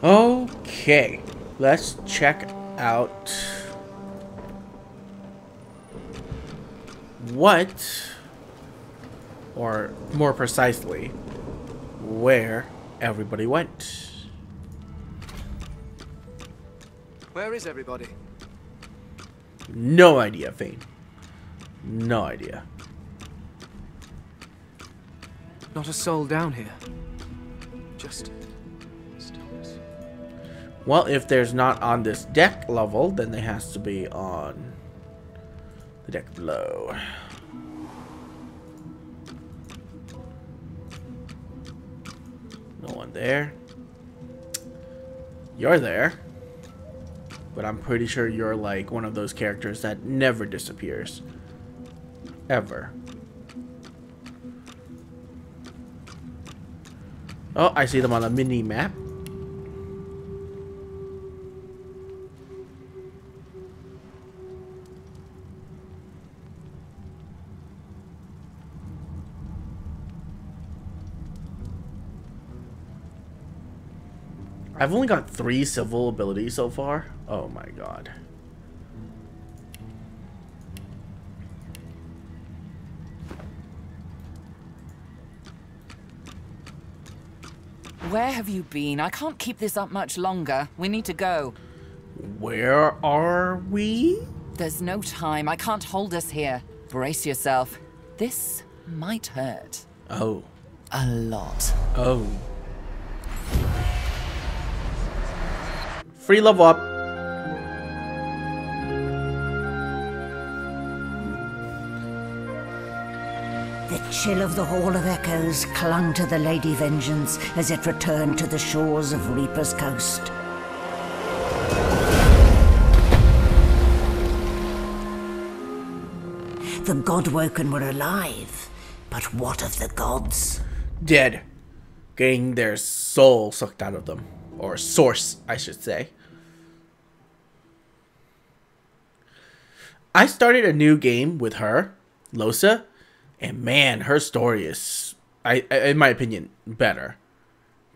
Okay, let's check out what, or more precisely, where everybody went. Where is everybody? No idea, Fane. No idea. Not a soul down here. Just stillness. Well, if there's not on this deck level, then there has to be on the deck below. No one there. You're there. But I'm pretty sure you're like one of those characters that never disappears. Ever. Oh, I see them on a mini map. I've only got 3 civil abilities so far. Oh my god. Where have you been? I can't keep this up much longer. We need to go. Where are we? There's no time. I can't hold us here. Brace yourself. This might hurt. Oh. A lot. Oh. Free level up. The chill of the Hall of Echoes clung to the Lady Vengeance as it returned to the shores of Reaper's Coast. The Godwoken were alive, but what of the gods? Dead. Getting their soul sucked out of them. Or source, I should say. I started a new game with her, Losa, and man, her story is, in my opinion, better.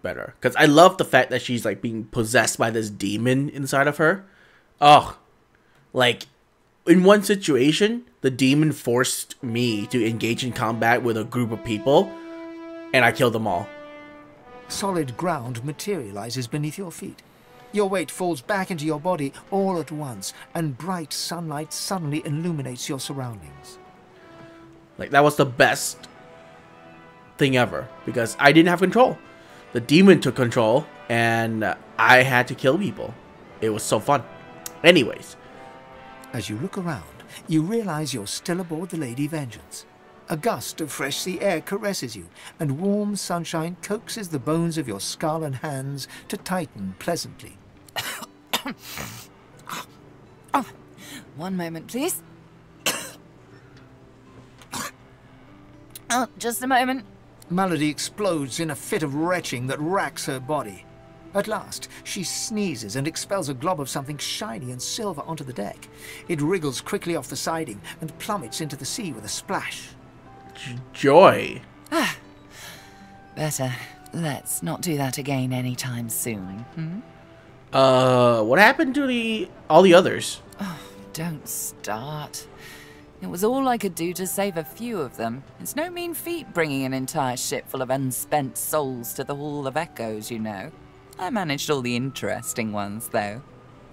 Because I love the fact that she's like being possessed by this demon inside of her. Oh, like, in one situation, the demon forced me to engage in combat with a group of people, and I killed them all. Solid ground materializes beneath your feet. Your weight falls back into your body all at once, and bright sunlight suddenly illuminates your surroundings. Like, that was the best thing ever, because I didn't have control. The demon took control, and I had to kill people. It was so fun. Anyways. As you look around, you realize you're still aboard the Lady Vengeance. A gust of fresh sea air caresses you, and warm sunshine coaxes the bones of your skull and hands to tighten pleasantly. Oh, one moment, please. Oh, just a moment. Melody explodes in a fit of retching that racks her body. At last, she sneezes and expels a glob of something shiny and silver onto the deck. It wriggles quickly off the siding and plummets into the sea with a splash. Joy. Ah, better. Let's not do that again anytime soon. What happened to all the others? Oh, don't start. It was all I could do to save a few of them. It's no mean feat bringing an entire ship full of unspent souls to the Hall of Echoes, you know. I managed all the interesting ones, though.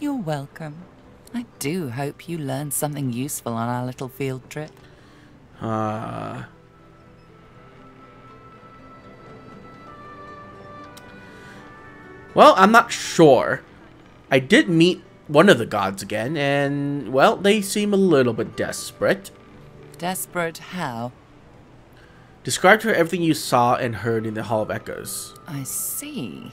You're welcome. I do hope you learned something useful on our little field trip. Well, I'm not sure. I did meet one of the gods again, and, well, they seem a little bit desperate. Desperate how? Describe to her everything you saw and heard in the Hall of Echoes. I see.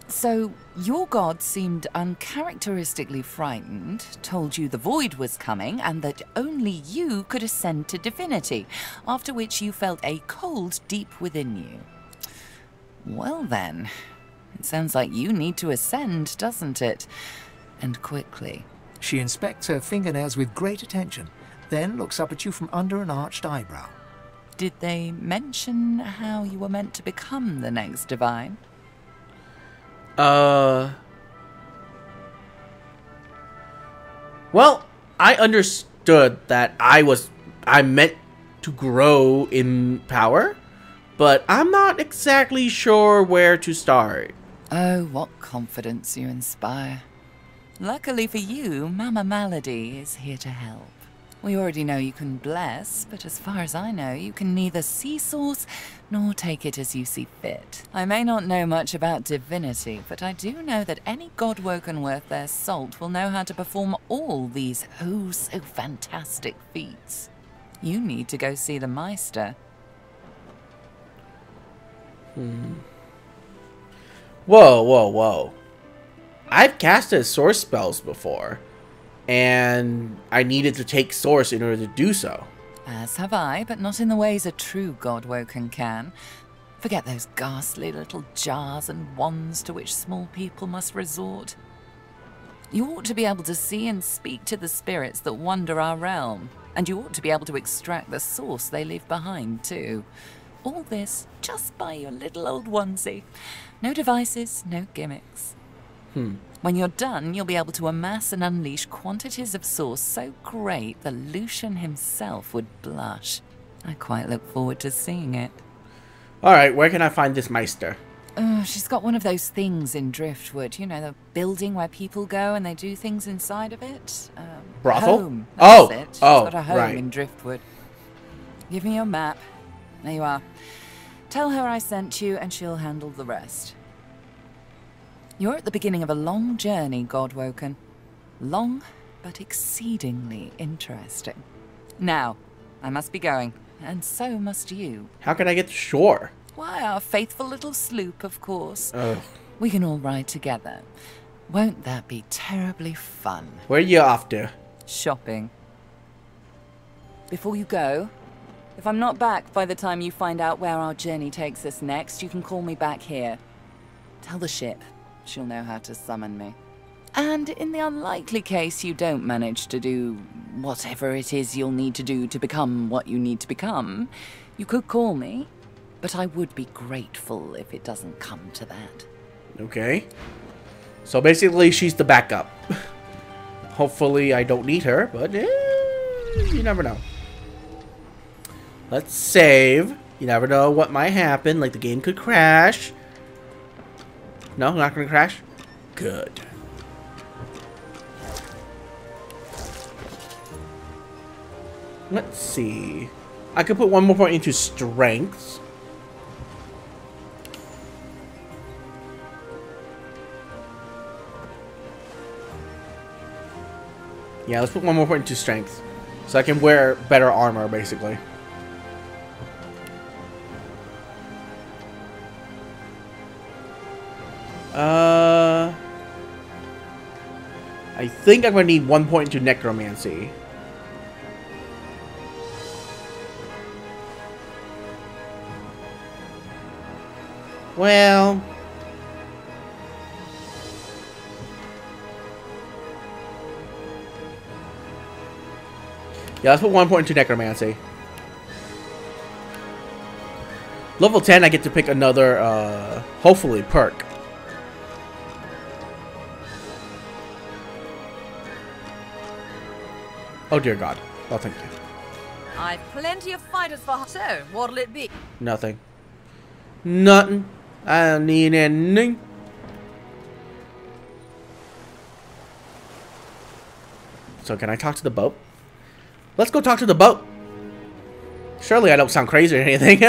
So, your god seemed uncharacteristically frightened, told you the void was coming, and that only you could ascend to divinity, after which you felt a cold deep within you. Well then, it sounds like you need to ascend, doesn't it? And quickly. She inspects her fingernails with great attention, then looks up at you from under an arched eyebrow. Did they mention how you were meant to become the next divine? Well, I understood that I meant to grow in power, but I'm not exactly sure where to start. Oh, what confidence you inspire. Luckily for you, Mama Malady is here to help. We already know you can bless, but as far as I know, you can neither see source nor take it as you see fit. I may not know much about divinity, but I do know that any godwoken worth their salt will know how to perform all these oh so fantastic feats. You need to go see the Meister. Whoa, whoa, whoa. I've casted source spells before, and I needed to take source in order to do so. As have I, but not in the ways a true godwoken can. Forget those ghastly little jars and wands to which small people must resort. You ought to be able to see and speak to the spirits that wander our realm, and you ought to be able to extract the source they leave behind, too. All this just by your little old onesie. No devices, no gimmicks. When you're done, you'll be able to amass and unleash quantities of source so great the Lucian himself would blush. I quite look forward to seeing it. Alright, where can I find this Meister? She's got one of those things in Driftwood. You know, the building where people go and they do things inside of it? Brothel? Home. Oh! That's it. She's Oh, got a home right. in Driftwood. Give me your map. There you are. Tell her I sent you and she'll handle the rest. You're at the beginning of a long journey, Godwoken. Long, but exceedingly interesting. Now, I must be going, and so must you. How can I get to shore? Why, our faithful little sloop, of course. Ugh. We can all ride together. Won't that be terribly fun? Where are you off to? Shopping. Before you go, if I'm not back by the time you find out where our journey takes us next, you can call me back here. Tell the ship. She'll know how to summon me. And in the unlikely case you don't manage to do whatever it is you'll need to do to become what you need to become, you could call me, but I would be grateful if it doesn't come to that. Okay. So basically, she's the backup. Hopefully, I don't need her, but you never know. Let's save. You never know what might happen. Like, the game could crash. No, not gonna crash? Good. Let's see. I could put one more point into strength. Yeah, let's put one more point into strength. So I can wear better armor, basically. I think I'm going to need 1 point to necromancy. Well... yeah, let's put 1 point to necromancy. Level 10, I get to pick another, hopefully, perk. Oh, dear God. Oh, thank you. I've plenty of fighters for her. So, what'll it be? Nothing. Nothing. I don't need anything. So, can I talk to the boat? Let's go talk to the boat. Surely I don't sound crazy or anything.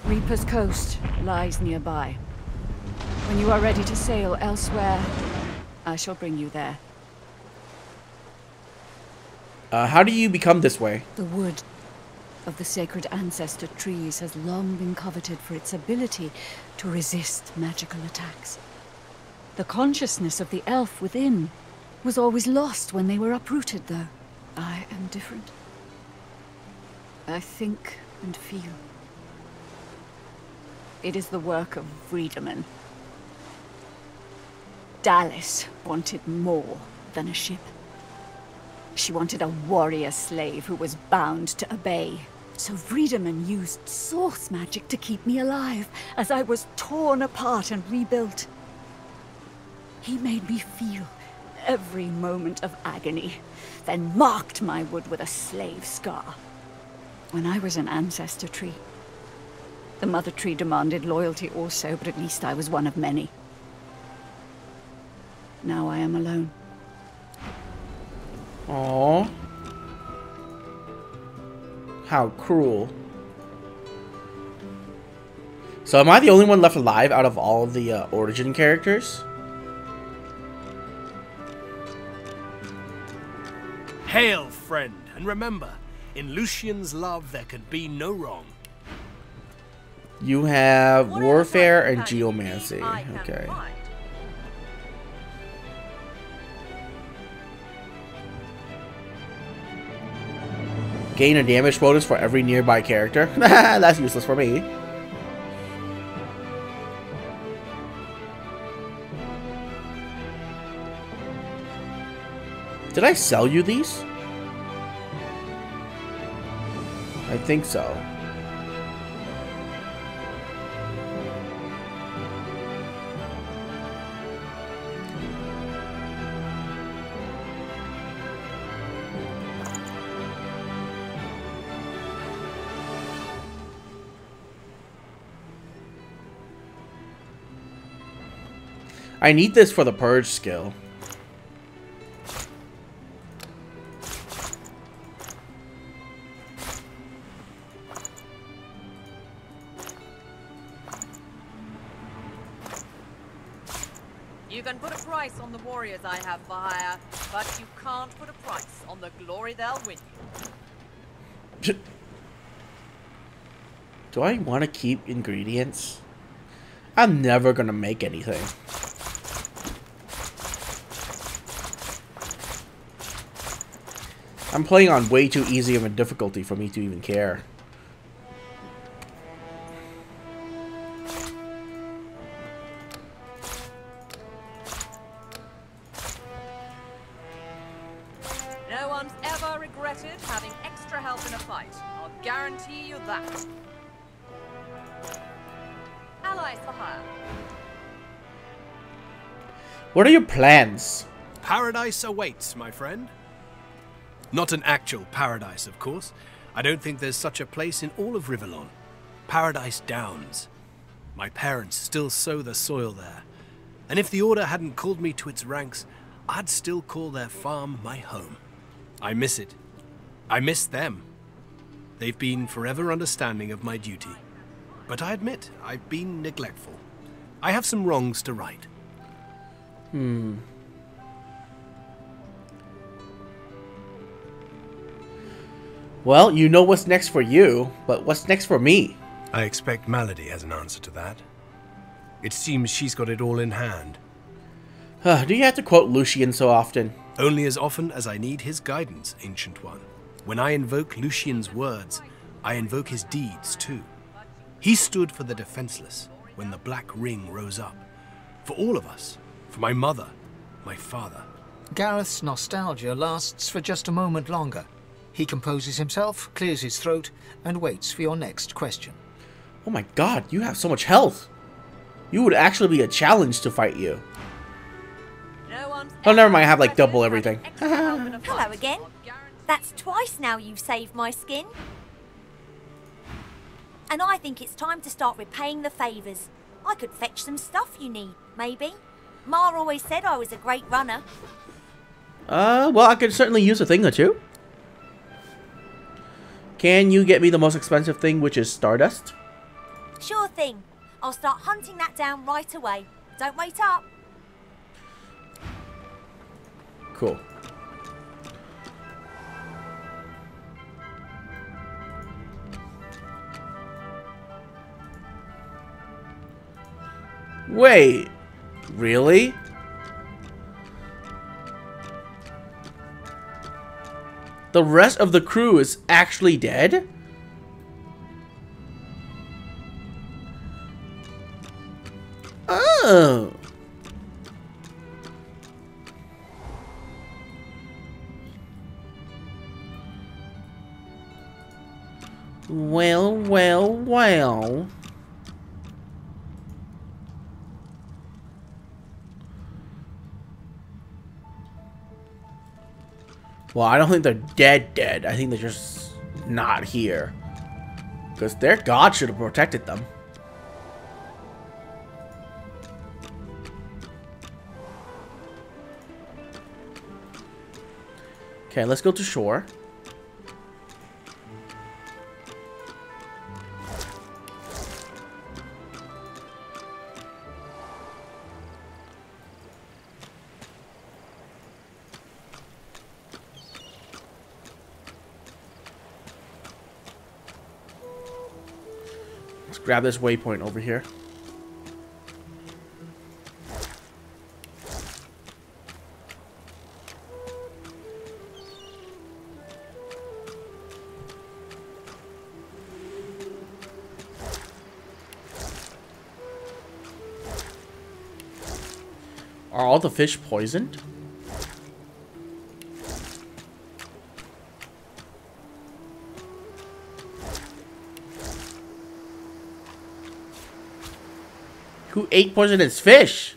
Reaper's Coast lies nearby. When you are ready to sail elsewhere, I shall bring you there. How do you become this way? The wood of the sacred ancestor trees has long been coveted for its ability to resist magical attacks. The consciousness of the elf within was always lost when they were uprooted, though. I am different. I think and feel. It is the work of Friedemann. Dallas wanted more than a ship. She wanted a warrior slave who was bound to obey. So Friedemann used source magic to keep me alive as I was torn apart and rebuilt. He made me feel every moment of agony, then marked my wood with a slave scar. When I was an ancestor tree, the mother tree demanded loyalty also, but at least I was one of many. Now I am alone. Aww. How cruel. So am I the only one left alive out of all of the origin characters? Hail, friend, and remember, in Lucian's love there can be no wrong. You have Whatever warfare kind and of companion you need, geomancy. I can Okay. find. Gain a damage bonus for every nearby character. That's useless for me. Did I sell you these? I think so. I need this for the purge skill. You can put a price on the warriors I have for hire, but you can't put a price on the glory they'll win you. Do I want to keep ingredients? I'm never gonna make anything. I'm playing on way too easy of a difficulty for me to even care. No one's ever regretted having extra help in a fight. I'll guarantee you that. Allies for hire. What are your plans? Paradise awaits, my friend. Not an actual paradise, of course. I don't think there's such a place in all of Rivellon. Paradise Downs. My parents still sow the soil there. And if the Order hadn't called me to its ranks, I'd still call their farm my home. I miss it. I miss them. They've been forever understanding of my duty. But I admit, I've been neglectful. I have some wrongs to right. Well, you know what's next for you, but what's next for me? I expect Malady has an answer to that. It seems she's got it all in hand. Do you have to quote Lucian so often? Only as often as I need his guidance, Ancient One. When I invoke Lucian's words, I invoke his deeds too. He stood for the defenseless when the Black Ring rose up. For all of us. For my mother, my father. Gareth's nostalgia lasts for just a moment longer. He composes himself, clears his throat, and waits for your next question. Oh my god, you have so much health. You would actually be a challenge to fight you. No one's Oh, never mind, I ever have, like, double regretted having everything. extra help in a Hello fight. again. I'll guarantee- That's twice now you've saved my skin. And I think it's time to start repaying the favours. I could fetch some stuff you need, maybe. Ma always said I was a great runner. Well, I could certainly use a thing or two. Can you get me the most expensive thing, which is Stardust? Sure thing. I'll start hunting that down right away. Don't wait up. Cool. Wait, really? The rest of the crew is actually dead? Oh. Well, well, well. Well, I don't think they're dead. I think they're just not here. Because their god should have protected them. Okay, let's go to shore. Let's grab this waypoint over here. Are all the fish poisoned? Who ate poisonous fish?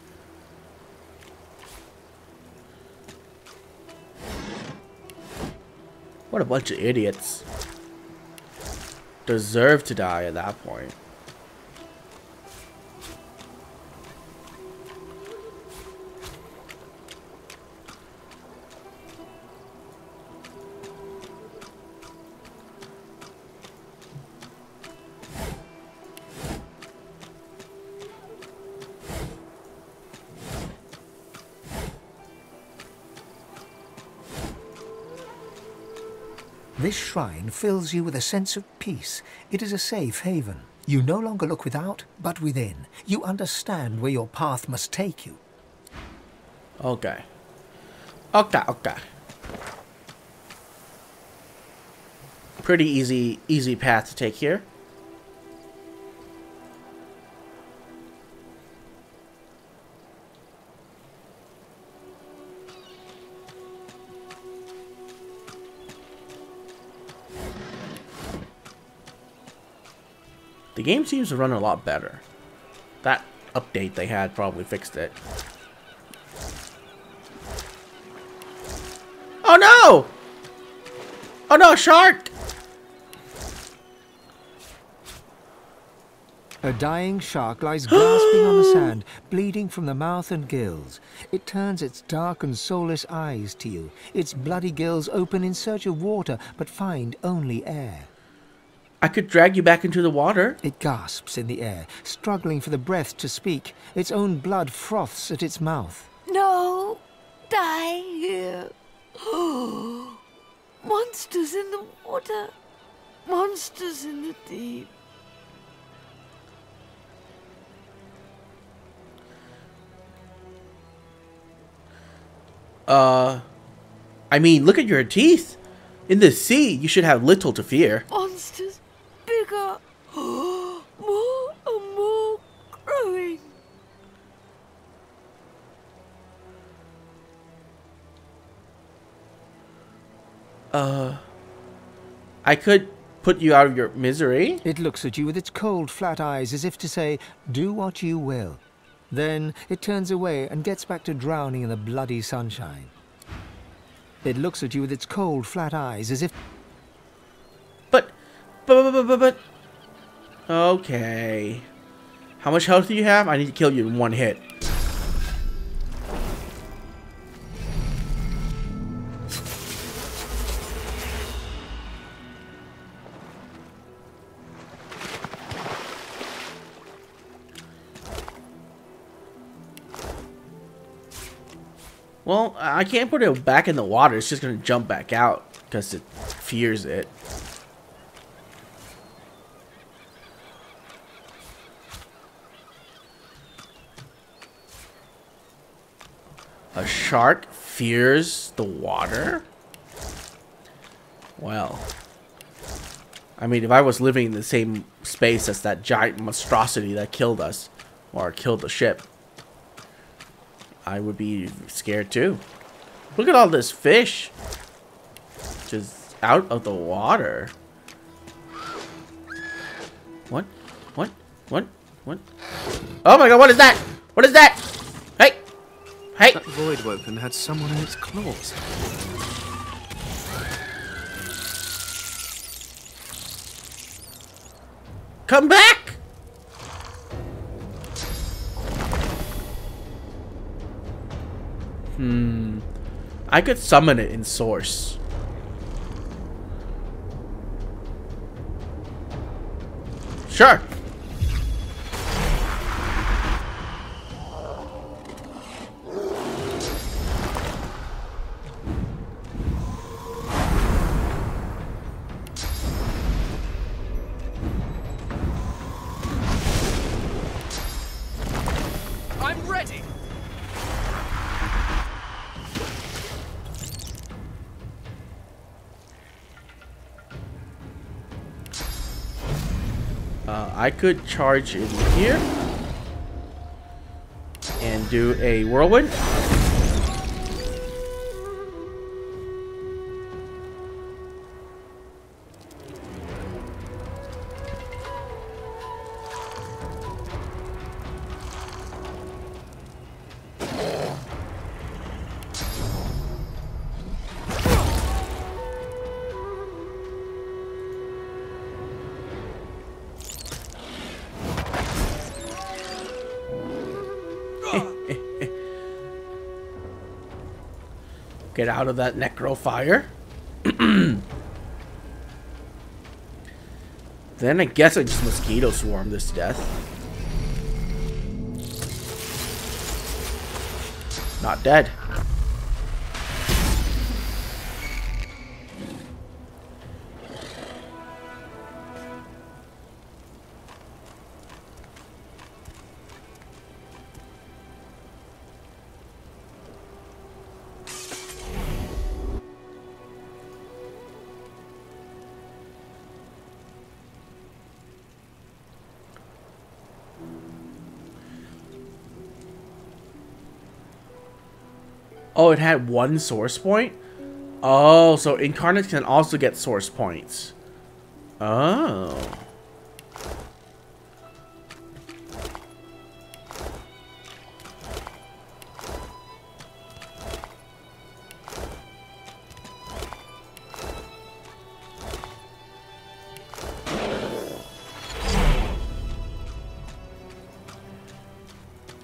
What a bunch of idiots. Deserve to die at that point. This shrine fills you with a sense of peace. It is a safe haven. You no longer look without, but within. You understand where your path must take you. Okay. Okay. Pretty easy path to take here. The game seems to run a lot better. That update they had probably fixed it. Oh no! Oh no, a shark! A dying shark lies gasping on the sand, bleeding from the mouth and gills. It turns its dark and soulless eyes to you. Its bloody gills open in search of water, but find only air. I could drag you back into the water. It gasps in the air, struggling for the breath to speak. Its own blood froths at its mouth. No, die here. Monsters in the water. Monsters in the deep. I mean, look at your teeth. In the sea, you should have little to fear. Monsters bigger. More and more growing. I could put you out of your misery. It looks at you with its cold, flat eyes as if to say, do what you will. Then it turns away and gets back to drowning in the bloody sunshine. It looks at you with its cold, flat eyes as if... But... Okay. How much health do you have? I need to kill you in one hit. Well, I can't put it back in the water. It's just going to jump back out because it fears it. A shark fears the water? Well, I mean, if I was living in the same space as that giant monstrosity that killed us, or killed the ship, I would be scared too. Look at all this fish just out of the water. What? What? What? What? Oh my god, what is that? What is that? Hey! Hey! That void weapon had someone in its claws. Come back! I could summon it in Source. Sure. I'm ready. I could charge in here and do a whirlwind. Get out of that necro fire. Then I guess I just mosquito swarm this to death. Not dead. Oh, it had one source point? Oh, so incarnates can also get source points. Oh.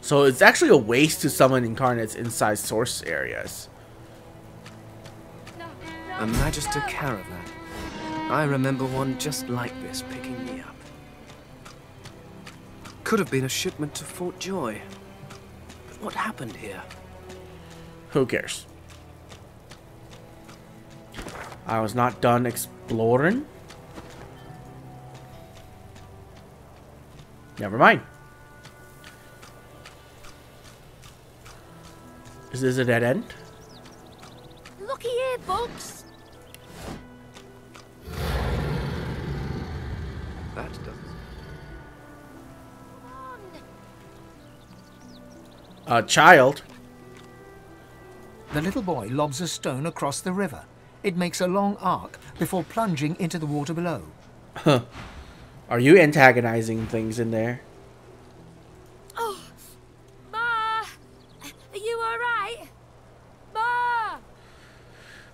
So it's actually a waste to summon incarnates inside source areas. A Magister caravan. I remember one just like this picking me up. Could have been a shipment to Fort Joy. But what happened here? Who cares? I was not done exploring. Never mind. Is this a dead end? Looky here, Bugs. That doesn't... A child. The little boy lobs a stone across the river. It makes a long arc before plunging into the water below. Huh. Are you antagonizing things in there? Oh, Ma! Are you alright? Ma!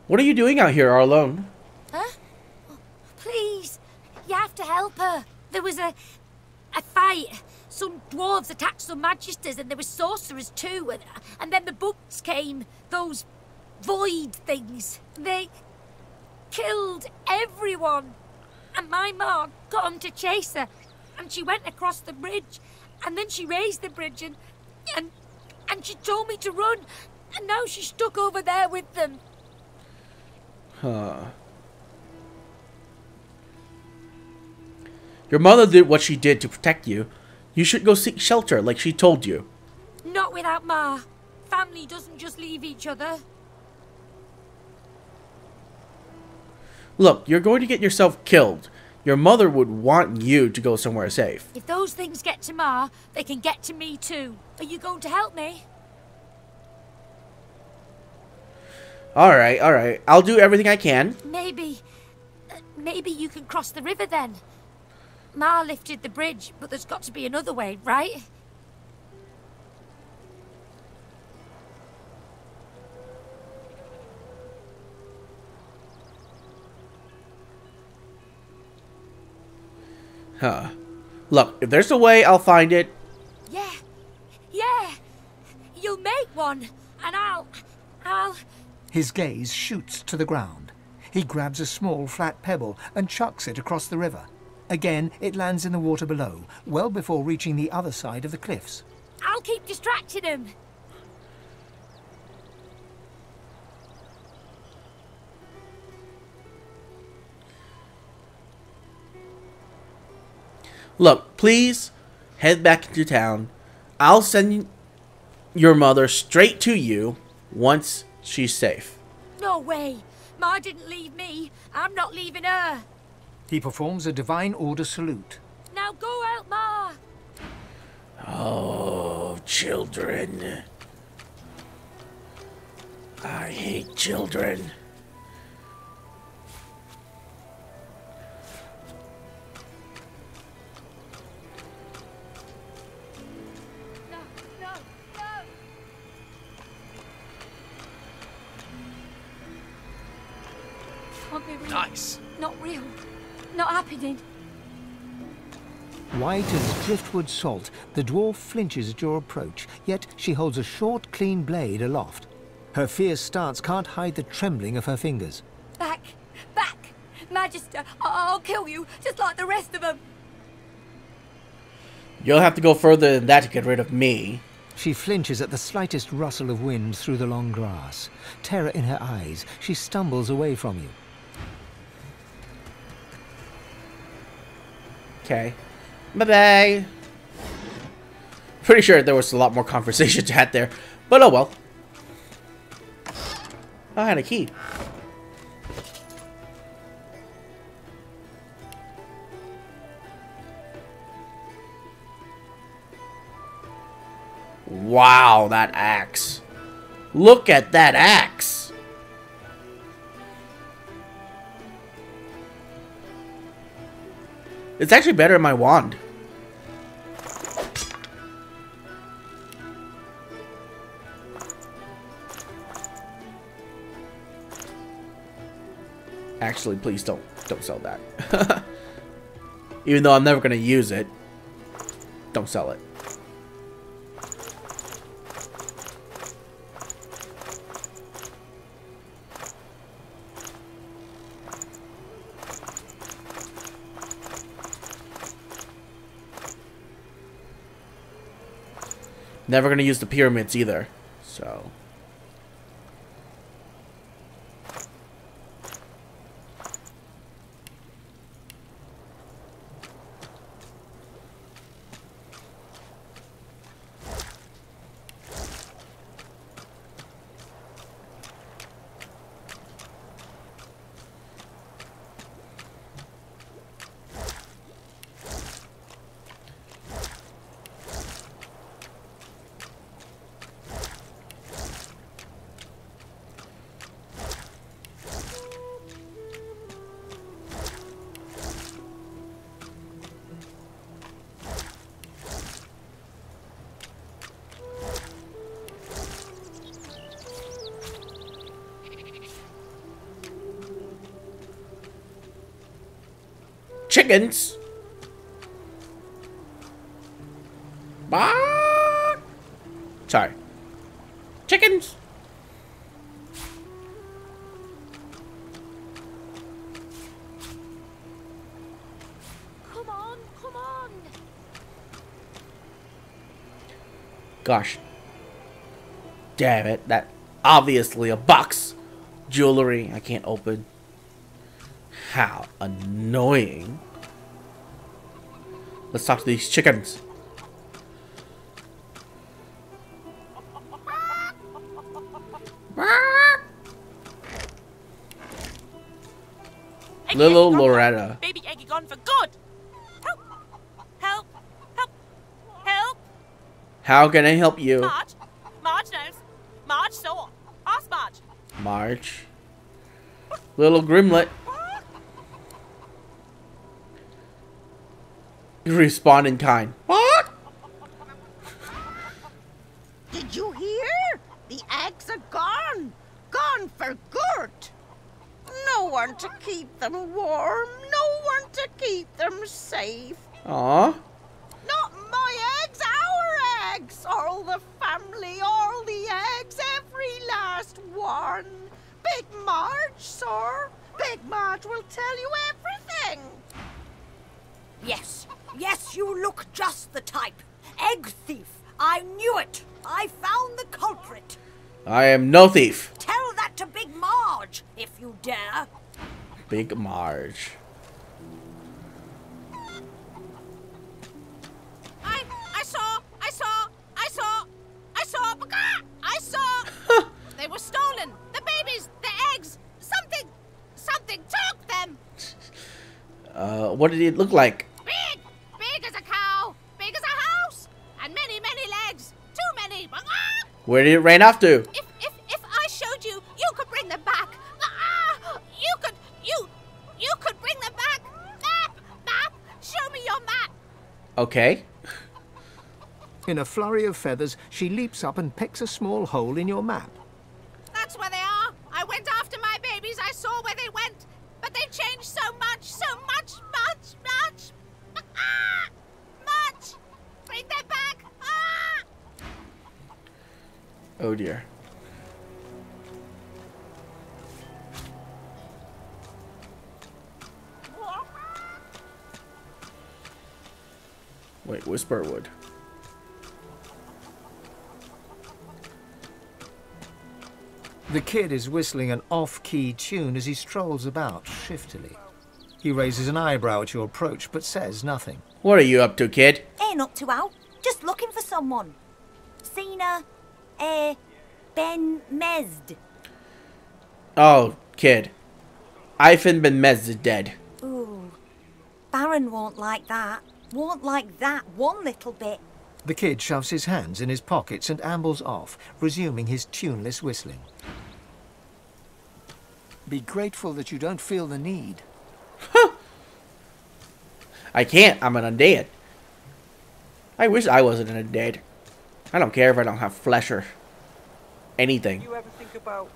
What are you doing out here all alone? Huh? Please, you have to help her. There was a fight. Some dwarves attacked some magisters and there were sorcerers too. And then the bugs came. Those void things. They killed everyone. And my ma got them to chase her. And she went across the bridge. And then she raised the bridge and she told me to run. And now she's stuck over there with them. Huh. Your mother did what she did to protect you. You should go seek shelter like she told you. Not without Ma. Family doesn't just leave each other. Look, you're going to get yourself killed. Your mother would want you to go somewhere safe. If those things get to Ma, they can get to me too. Are you going to help me? Alright, alright. I'll do everything I can. Maybe you can cross the river then. Ma lifted the bridge, but there's got to be another way, right? Huh. Look, if there's a way, I'll find it. Yeah. Yeah. You'll make one, and I'll... His gaze shoots to the ground. He grabs a small flat pebble and chucks it across the river. Again, it lands in the water below, well before reaching the other side of the cliffs. I'll keep distracting him. Look, please head back into town. I'll send your mother straight to you once she's safe. No way. Ma didn't leave me. I'm not leaving her. He performs a divine order salute. Now go out, Ma. Oh, children. I hate children. No, no, no. Can't be real. Nice. Not real. Not happening. White as driftwood salt, the dwarf flinches at your approach, yet she holds a short, clean blade aloft. Her fierce stance can't hide the trembling of her fingers. Back. Back. Magister, I'll kill you, just like the rest of them. You'll have to go further than that to get rid of me. She flinches at the slightest rustle of wind through the long grass. Terror in her eyes, she stumbles away from you. Okay. Bye-bye. Pretty sure there was a lot more conversation had there. But oh well. I had a key. Wow, that axe. Look at that axe. It's actually better than my wand. Actually, please don't sell that. Even though I'm never gonna use it, don't sell it. Never gonna use the pyramids either, so. Chickens. Bah! Sorry. Chickens. Come on, come on. Gosh. Damn it. That obviously a box. Jewelry I can't open. How annoying. Let's talk to these chickens. Little Loretta. Baby Eggy gone for good. Help! Help! Help! Help! How can I help you? Marge! Marge knows. Marge saw. Ask Marge. Marge. Little Grimlet. Respond in kind. What? Did you hear? The eggs are gone. Gone for good. No one to keep them warm. No one to keep them safe. Aw. Not my eggs, our eggs. All the family, all the eggs, every last one. Big Marge, sir. Big Marge will tell you everything. Yes, yes, you look just the type. Egg thief. I knew it. I found the culprit. I am no thief. Tell that to Big Marge, if you dare. Big Marge. I saw. They were stolen. The babies, the eggs, something took them. What did it look like? Big as a cow, big as a house, and many legs. Too many. Where did it rain off to? If I showed you, you could bring them back. You could bring them back. Map. Show me your map. Okay. In a flurry of feathers, she leaps up and picks a small hole in your map. That's where they are. I went after my babies. I saw where they went. But they've changed so much. Much. Bring them back. Oh dear. Wait, Whisperwood. The kid is whistling an off-key tune as he strolls about shiftily. He raises an eyebrow at your approach, but says nothing. What are you up to, kid? Ain't up to out. Just looking for someone. Seen Ben Mesd. Oh, kid. Ivan Ben Mez is dead. Ooh. Baron won't like that. Won't like that one little bit. The kid shoves his hands in his pockets and ambles off, resuming his tuneless whistling. Be grateful that you don't feel the need. I can't. I'm an undead. I wish I wasn't an undead. I don't care if I don't have flesh or anything. Do you ever think about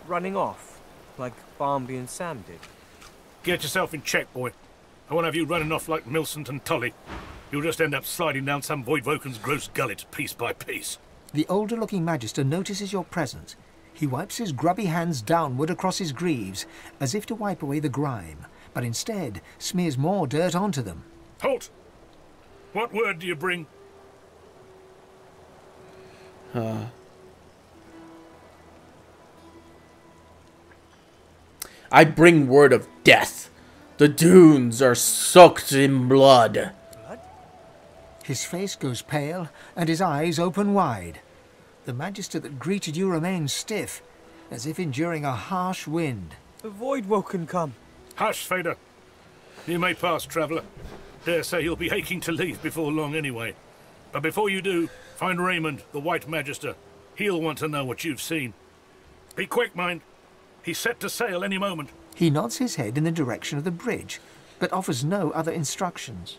running off, like Barmby and Sam did? Get yourself in check, boy. I won't have you running off like Millicent and Tully. You'll just end up sliding down some Voidwoken's gross gullet, piece by piece. The older-looking Magister notices your presence. He wipes his grubby hands downward across his greaves, as if to wipe away the grime, but instead smears more dirt onto them. Halt! What word do you bring? I bring word of death. The dunes are soaked in blood. His face goes pale, and his eyes open wide. The Magister that greeted you remains stiff, as if enduring a harsh wind. The Voidwoken come. Hush, Fader. You may pass, traveller. Dare say you'll be aching to leave before long anyway. But before you do, find Raymond, the White Magister. He'll want to know what you've seen. Be quick, mind. He's set to sail any moment. He nods his head in the direction of the bridge, but offers no other instructions.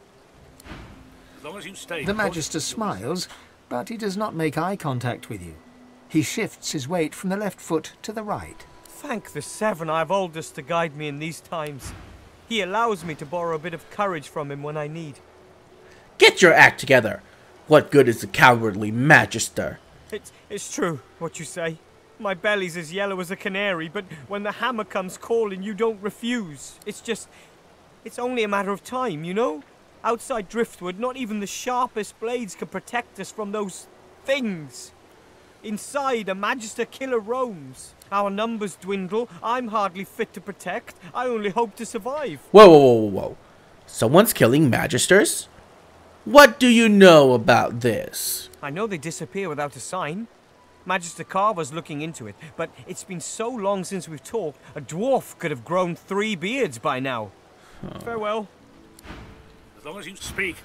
As long as you stay... The Magister smiles, but he does not make eye contact with you. He shifts his weight from the left foot to the right. Thank the Seven I've Aldous to guide me in these times. He allows me to borrow a bit of courage from him when I need. Get your act together. What good is the cowardly Magister? It's true, what you say. My belly's as yellow as a canary, but when the hammer comes calling, you don't refuse. It's only a matter of time, you know? Outside Driftwood, not even the sharpest blades can protect us from those things. Inside, a Magister killer roams. Our numbers dwindle. I'm hardly fit to protect. I only hope to survive. Whoa. Someone's killing Magisters? What do you know about this? I know they disappear without a sign. Magister Carver's looking into it, but it's been so long since we've talked, a dwarf could have grown 3 beards by now. Farewell. As long as you speak.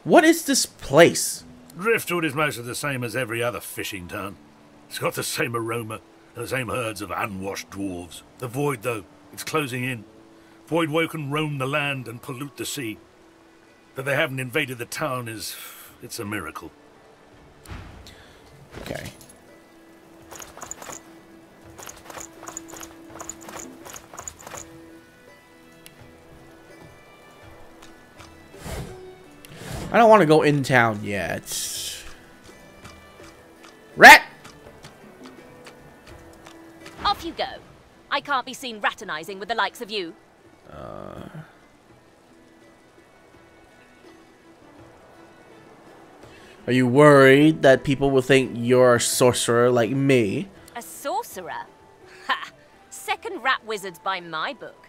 What is this place? Driftwood is mostly the same as every other fishing town. It's got the same aroma and the same herds of unwashed dwarves. The void, though, it's closing in. Voidwoken roam the land and pollute the sea. That they haven't invaded the town it's a miracle. Okay. I don't want to go in town yet. Rat! Off you go. I can't be seen raternizing with the likes of you. Are you worried that people will think you're a sorcerer like me? A sorcerer? Ha! Second rat wizards by my book.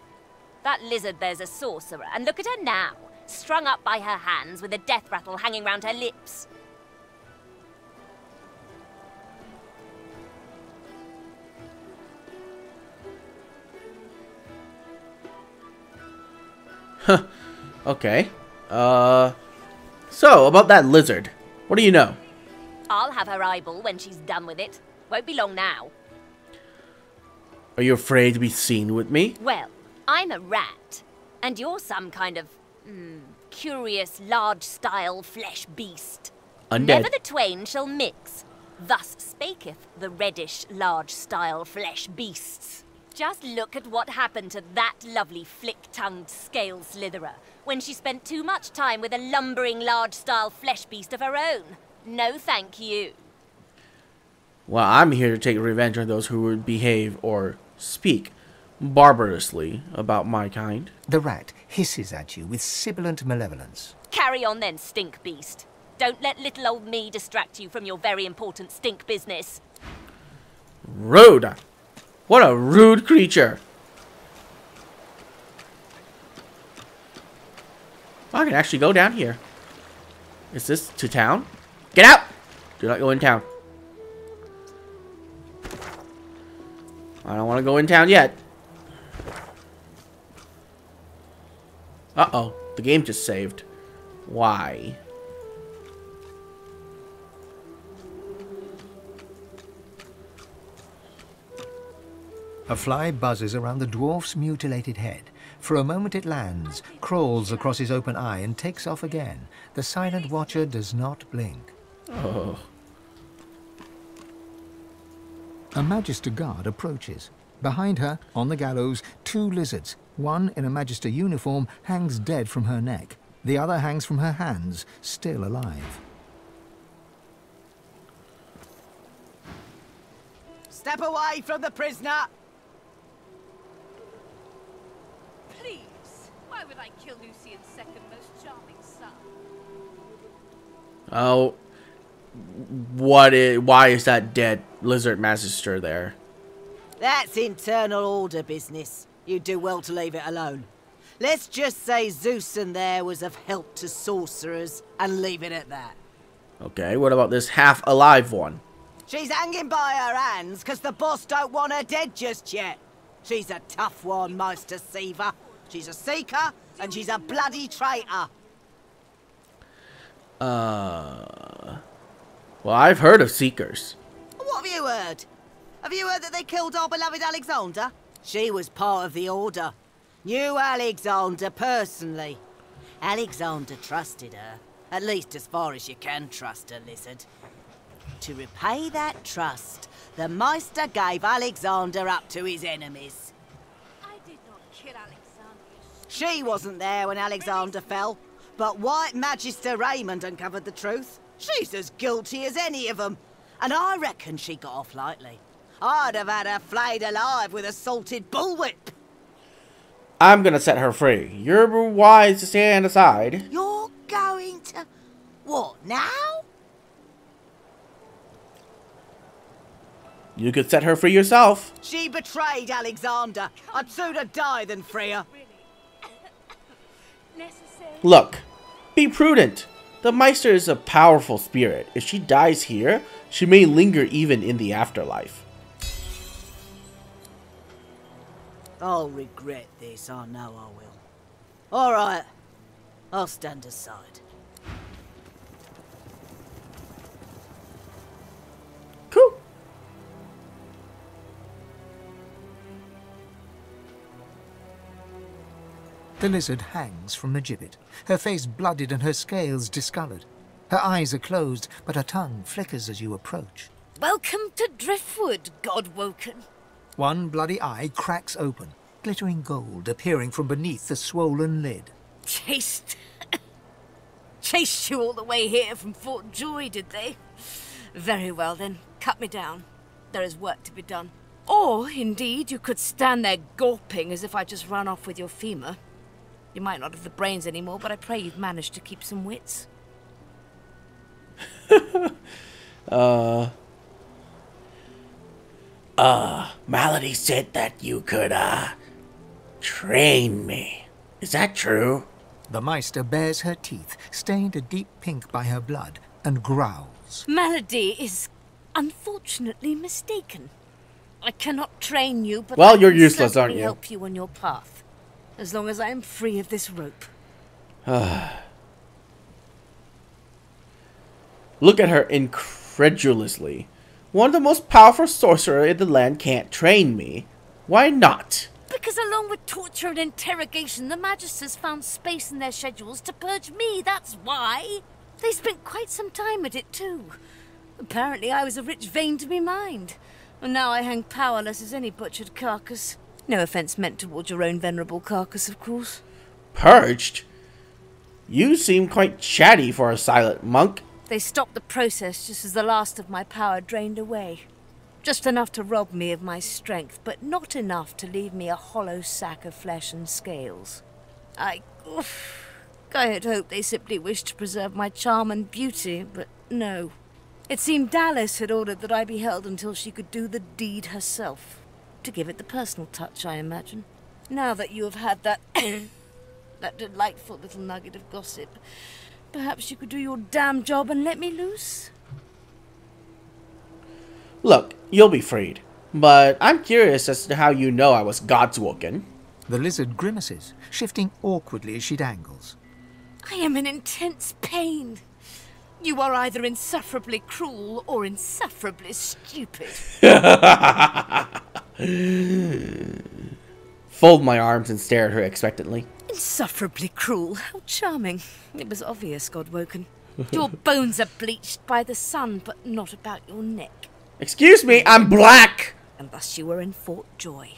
That lizard there's a sorcerer, and look at her now, strung up by her hands with a death rattle hanging round her lips. Huh. Okay. So, about that lizard. What do you know? I'll have her eyeball when she's done with it. Won't be long now. Are you afraid to be seen with me? Well, I'm a rat, and you're some kind of, curious, large-style flesh beast. Undead. Never the twain shall mix. Thus spaketh the reddish, large-style flesh beasts. Just look at what happened to that lovely flick-tongued scale slitherer when she spent too much time with a lumbering, large-style flesh beast of her own. No thank you. Well, I'm here to take revenge on those who would behave or speak barbarously about my kind. The rat hisses at you with sibilant malevolence. Carry on then, stink beast. Don't let little old me distract you from your very important stink business. Rude! What a rude creature! I can actually go down here. Is this to town? Get out! Do not go in town. I don't want to go in town yet. Uh-oh. The game just saved. Why? A fly buzzes around the dwarf's mutilated head. For a moment it lands, crawls across his open eye and takes off again. The silent watcher does not blink. Oh. A Magister guard approaches. Behind her, on the gallows, 2 lizards. One in a Magister uniform hangs dead from her neck. The other hangs from her hands, still alive. Step away from the prisoner! Please, why would I kill Lucian's second most charming son? Oh. Why is that dead lizard magister there? That's internal order business. You'd do well to leave it alone. Let's just say Zeusson there was of help to sorcerers and leave it at that. Okay, what about this half-alive one? She's hanging by her hands because the boss don't want her dead just yet. She's a tough one, Meister Seaver. She's a seeker and she's a bloody traitor. Well, I've heard of seekers. What have you heard? Have you heard that they killed our beloved Alexander? She was part of the Order. Knew Alexander personally. Alexander trusted her. At least as far as you can trust a lizard. To repay that trust, the Meister gave Alexander up to his enemies. I did not kill Alexander. She wasn't there when Alexander fell, but White Magister Raymond uncovered the truth. She's as guilty as any of them, and I reckon she got off lightly. I'd have had her flayed alive with a salted bullwhip. I'm gonna set her free. You're wise to stand aside. You're going to... what, now? You could set her free yourself. She betrayed Alexander. I'd sooner die than free her. Look, be prudent. The Meister is a powerful spirit. If she dies here, she may linger even in the afterlife. I'll regret this, I know I will. Alright, I'll stand aside. Cool. The lizard hangs from the gibbet, her face blooded and her scales discoloured. Her eyes are closed, but her tongue flickers as you approach. Welcome to Driftwood, God-woken. One bloody eye cracks open, glittering gold appearing from beneath the swollen lid. Chased you all the way here from Fort Joy, did they? Very well then, cut me down. There is work to be done. Or, indeed, you could stand there gulping as if I just run off with your femur. You might not have the brains anymore, but I pray you've managed to keep some wits. Malady said that you could, train me. Is that true? The Meister bares her teeth, stained a deep pink by her blood, and growls. Malady is unfortunately mistaken. I cannot train you, but well, I you're can useless, aren't certainly you? help you on your path, as long as I am free of this rope. Look at her incredulously. One of the most powerful sorcerers in the land can't train me. Why not? Because along with torture and interrogation, the Magisters found space in their schedules to purge me, that's why. They spent quite some time at it too. Apparently I was a rich vein to be mined. And now I hang powerless as any butchered carcass. No offense meant towards your own venerable carcass, of course. Purged? You seem quite chatty for a silent monk. They stopped the process just as the last of my power drained away. Just enough to rob me of my strength, but not enough to leave me a hollow sack of flesh and scales. I had hoped they simply wished to preserve my charm and beauty, but no. It seemed Dallas had ordered that I be held until she could do the deed herself. To give it the personal touch, I imagine. Now that you have had that that delightful little nugget of gossip, perhaps you could do your damn job and let me loose? Look, you'll be freed. But I'm curious as to how you know I was Godswoken. The lizard grimaces, shifting awkwardly as she dangles. I am in intense pain. You are either insufferably cruel or insufferably stupid. Fold my arms and stare at her expectantly. Insufferably cruel? How charming. It was obvious, Godwoken. Your bones are bleached by the sun, but not about your neck. Excuse me, I'm black! And thus you were in Fort Joy.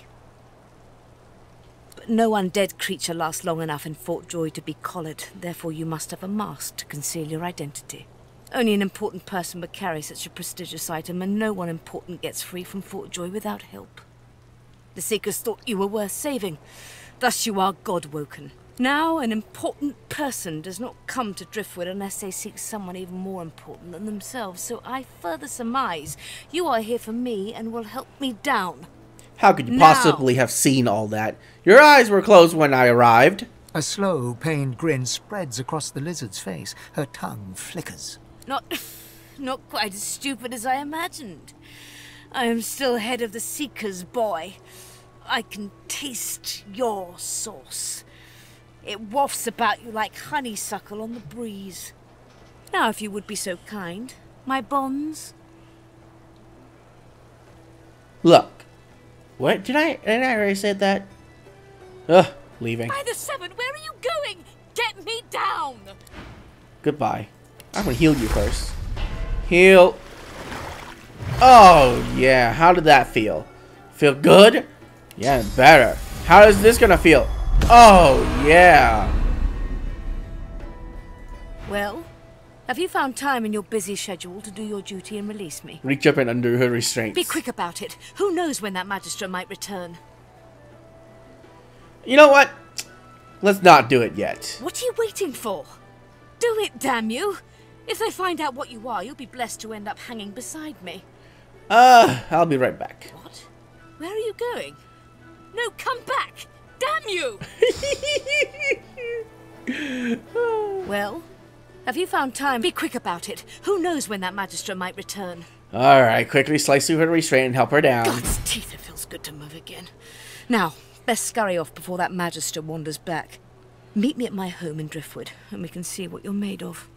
But no undead creature lasts long enough in Fort Joy to be collared, therefore you must have a mask to conceal your identity. Only an important person would carry such a prestigious item, and no one important gets free from Fort Joy without help. The Seekers thought you were worth saving, thus you are Godwoken. Now, an important person does not come to Driftwood unless they seek someone even more important than themselves, so I further surmise you are here for me and will help me down. How could you possibly have seen all that? Your eyes were closed when I arrived. A slow, pained grin spreads across the lizard's face. Her tongue flickers. Not quite as stupid as I imagined. I am still head of the Seekers, boy. I can taste your sauce. It wafts about you like honeysuckle on the breeze. Now, if you would be so kind, my bonds. Look. What? Did I already said that? Ugh, leaving. By the seven, where are you going? Get me down! Goodbye. I'm gonna heal you first. Heal. Oh, yeah. How did that feel? Feel good? Yeah, better. How is this gonna feel? Oh, yeah. Well, have you found time in your busy schedule to do your duty and release me? Reach up and undo her restraints. Be quick about it. Who knows when that Magister might return? You know what? Let's not do it yet. What are you waiting for? Do it, damn you! If they find out what you are, you'll be blessed to end up hanging beside me. I'll be right back. What? Where are you going? No, come back! Damn you! Well, have you found time? Be quick about it. Who knows when that Magister might return? Alright, quickly slice through her restraint and help her down. God's teeth, it feels good to move again. Now, best scurry off before that Magister wanders back. Meet me at my home in Driftwood, and we can see what you're made of.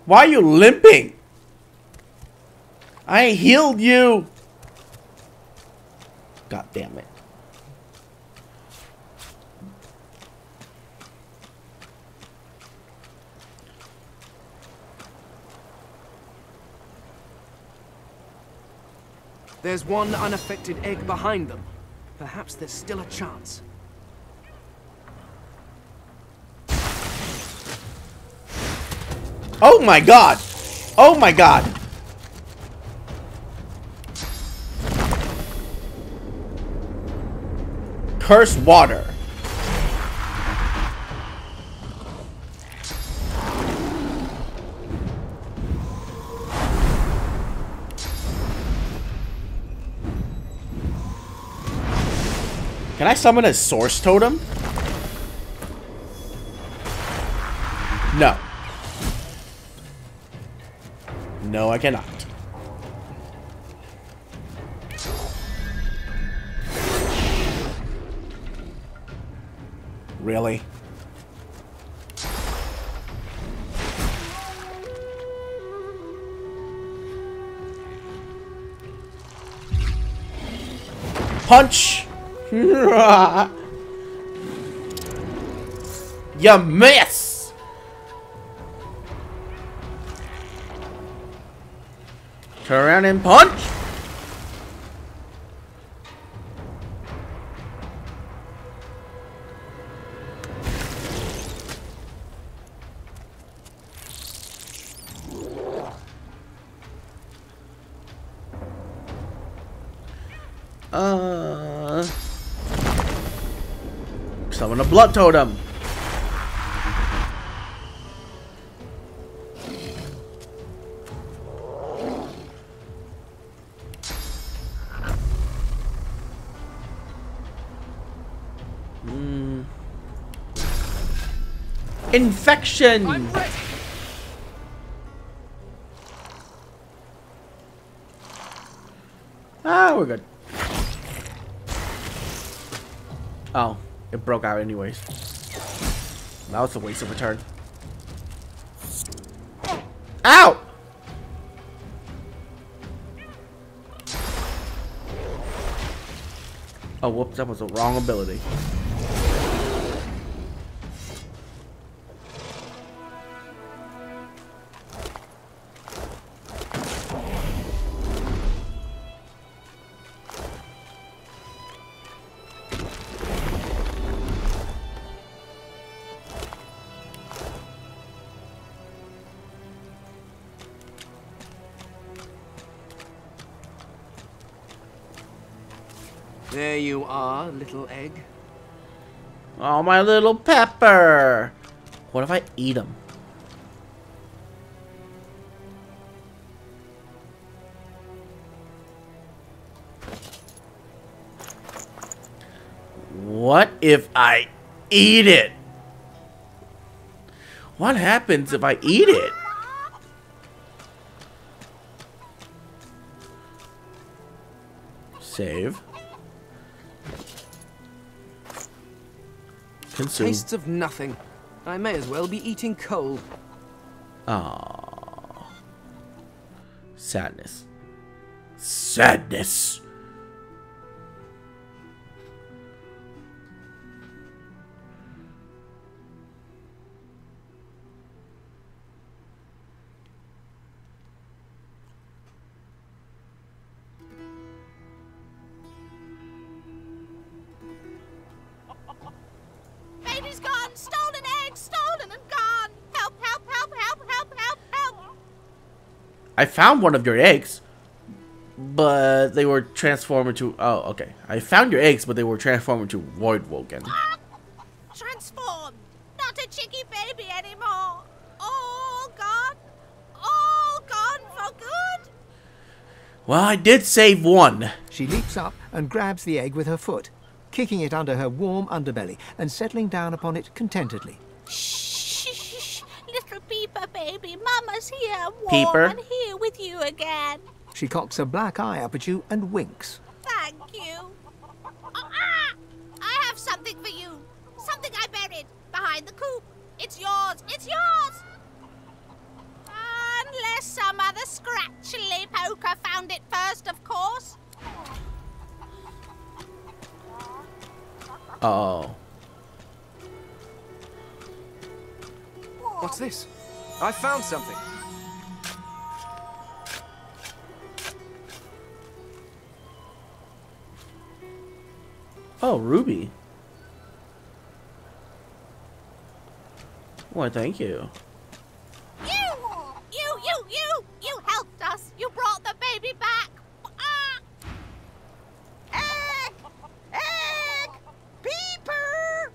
Why are you limping? I healed you. God damn it. There's one unaffected egg behind them. Perhaps there's still a chance. Oh my god! Oh my god! Curse water. Can I summon a source totem? No. No, I cannot. Really? Punch! You miss! Turn around and punch! Summon a blood totem. Infection. Ah, we're good. Oh, it broke out anyways. That was a waste of a turn. Ow! Oh, whoops, that was the wrong ability. There you are, little egg. Oh, my little pepper. What if I eat him? What if I eat it? What happens if I eat it? Save. Consume. Tastes of nothing. I may as well be eating coal. Aww. Sadness. Sadness. Baby's gone! Stolen egg! Stolen and gone! Help, help, help, help, help, help, help! I found one of your eggs, but they were transformed into... Oh, okay. I found your eggs, but they were transformed into Voidwoken. Transformed! Not a chicky baby anymore! All gone! All gone for good! Well, I did save one. She leaps up and grabs the egg with her foot, kicking it under her warm underbelly and settling down upon it contentedly. Shh, little Peeper baby, Mama's here, warm Peeper? and here with you again. She cocks a black eye up at you and winks. Thank you. I have something for you. Something I buried behind the coop. It's yours. It's yours. Unless some other scratchly poker found it first, of course. Oh. What's this? I found something. Oh, Ruby. Why, thank you. You helped us. You brought the baby back. Egg! Egg! Peeper!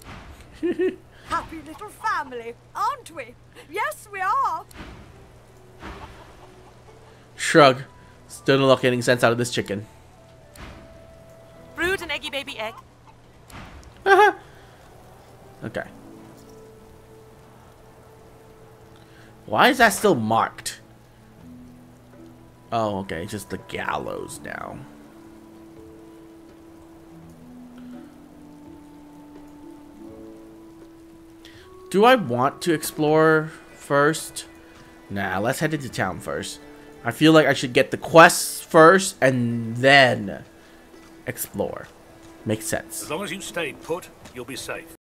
Happy little family, aren't we? Yes, we are. Shrug. Still not getting sense out of this chicken. Brood an eggy baby egg. Okay. Why is that still marked? Oh, okay. Just the gallows now. Do I want to explore first? Nah, let's head into town first. I feel like I should get the quests first and then explore. Makes sense. As long as you stay put, you'll be safe.